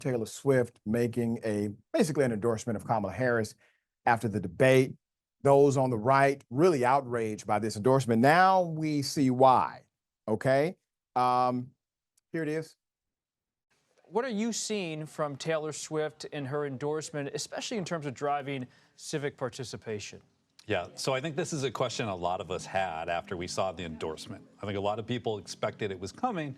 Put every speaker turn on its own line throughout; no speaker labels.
Taylor Swift making basically an endorsement of Kamala Harris after the debate. Those on the right really outraged by this endorsement. Now we see why. Okay. Here it is.
What are you seeing from Taylor Swift in her endorsement, especially in terms of driving civic participation?
Yeah, so I think this is a question a lot of us had after we saw the endorsement. I think a lot of people expected it was coming,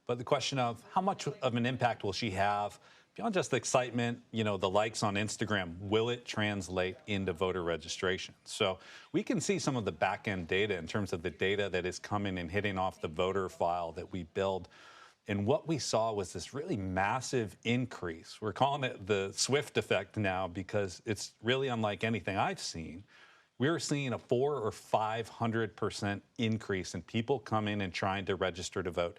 but the question of how much of an impact will she have beyond just the excitement, the likes on Instagram, will it translate into voter registration? So we can see some of the back end data in terms of the data that is coming and hitting off the voter file that we build. And what we saw was this really massive increase. We're calling it the Swift effect now because it's really unlike anything I've seen. We're seeing a 400 or 500% increase in people coming and trying to register to vote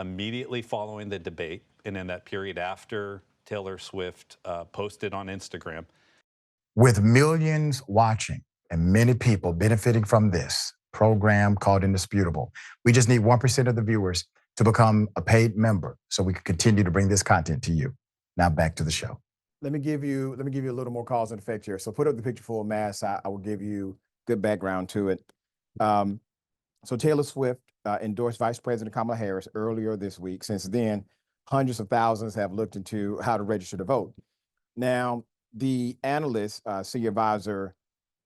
immediately following the debate and in that period after Taylor Swift posted on Instagram.
With millions watching and many people benefiting from this program called Indisputable, we just need 1% of the viewers to become a paid member so we can continue to bring this content to you. Now back to the show.
Let me give you a little more cause and effect here. So put up the picture full mass. I will give you good background to it. So Taylor Swift endorsed Vice President Kamala Harris earlier this week. Since then, hundreds of thousands have looked into how to register to vote. Now, the analyst, senior advisor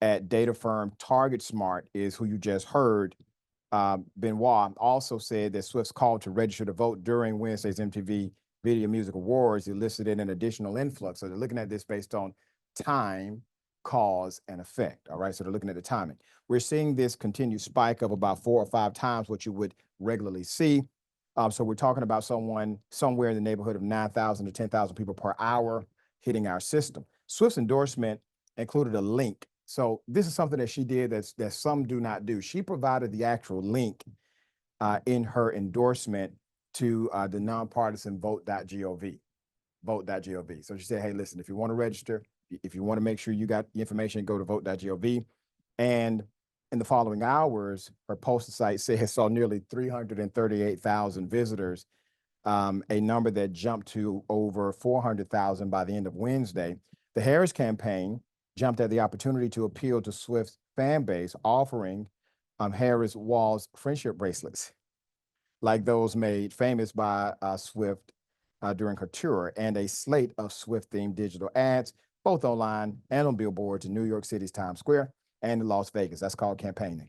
at data firm TargetSmart is who you just heard. Benoit also said that Swift's call to register to vote during Wednesday's MTV Video Music Awards elicited an additional influx. So they're looking at this based on time, cause, and effect. All right, so they're looking at the timing. We're seeing this continued spike of about 4 or 5 times what you would regularly see. So we're talking about someone somewhere in the neighborhood of 9,000 to 10,000 people per hour hitting our system. Swift's endorsement included a link. So this is something that she did that some do not do. She provided the actual link in her endorsement to the nonpartisan vote.gov, vote.gov. So she said, hey, listen, if you want to register, if you want to make sure you got the information, go to vote.gov. And in the following hours, her poster site saw nearly 338,000 visitors, a number that jumped to over 400,000 by the end of Wednesday. The Harris campaign jumped at the opportunity to appeal to Swift's fan base, offering Harris Wall's friendship bracelets, like those made famous by Swift during her tour, and a slate of Swift-themed digital ads, both online and on billboards in New York City's Times Square and in Las Vegas. That's called campaigning.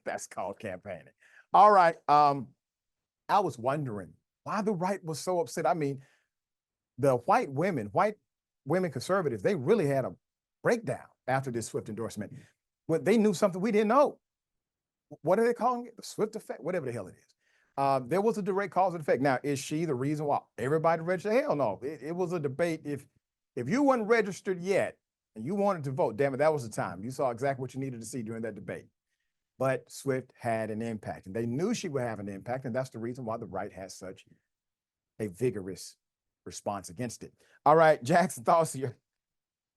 That's called campaigning. All right. I was wondering why the right was so upset. I mean, the white women conservatives, they really had a breakdown after this Swift endorsement. Well, they knew something we didn't know. What are they calling it? The Swift effect, whatever the hell it is. There was a direct cause and effect. Now, is she the reason why everybody registered? Hell no. It was a debate. If you weren't registered yet and you wanted to vote, damn it, that was the time. You saw exactly what you needed to see during that debate. But Swift had an impact, and they knew she would have an impact, and that's the reason why the right has such a vigorous response against it. All right, Jackson, thoughts here.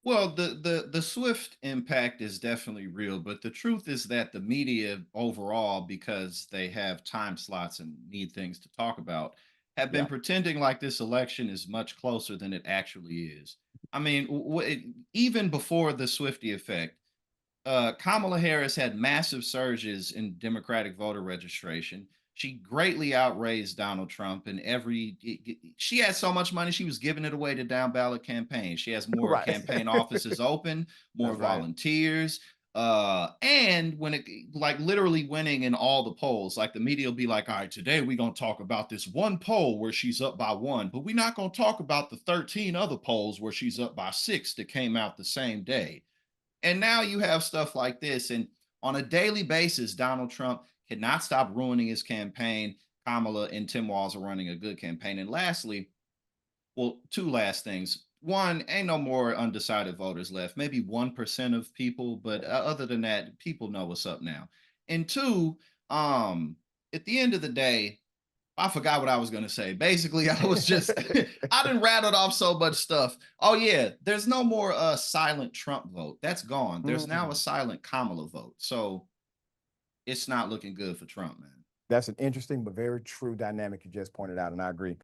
Well, the Swift impact is definitely real, but the truth is that the media overall, because they have time slots and need things to talk about, have been
Yeah.
pretending like this election is much closer than it actually is. I mean, even before the Swifty effect, Kamala Harris had massive surges in Democratic voter registration. She greatly outraised Donald Trump in she had so much money, she was giving it away to down ballot campaigns. She has more
Right.
campaign offices open, more
That's right.
volunteers. And when it like literally winning in all the polls, like the media will be like, all right, today we're gonna talk about this one poll where she's up by 1, but we're not gonna talk about the 13 other polls where she's up by 6 that came out the same day. And now you have stuff like this. And on a daily basis, Donald Trump cannot stop ruining his campaign. Kamala and Tim Walz are running a good campaign. And lastly, well, 2 last things. One, ain't no more undecided voters left, maybe 1% of people, but other than that, people know what's up now. And 2, at the end of the day, I forgot what I was going to say. Basically, I was just I didn't rattled off so much stuff. Oh yeah, there's no more silent Trump vote. That's gone. There's now a
Mm.
silent Kamala vote. So it's not looking good for Trump, man.
That's an interesting but very true dynamic you just pointed out, and I agree.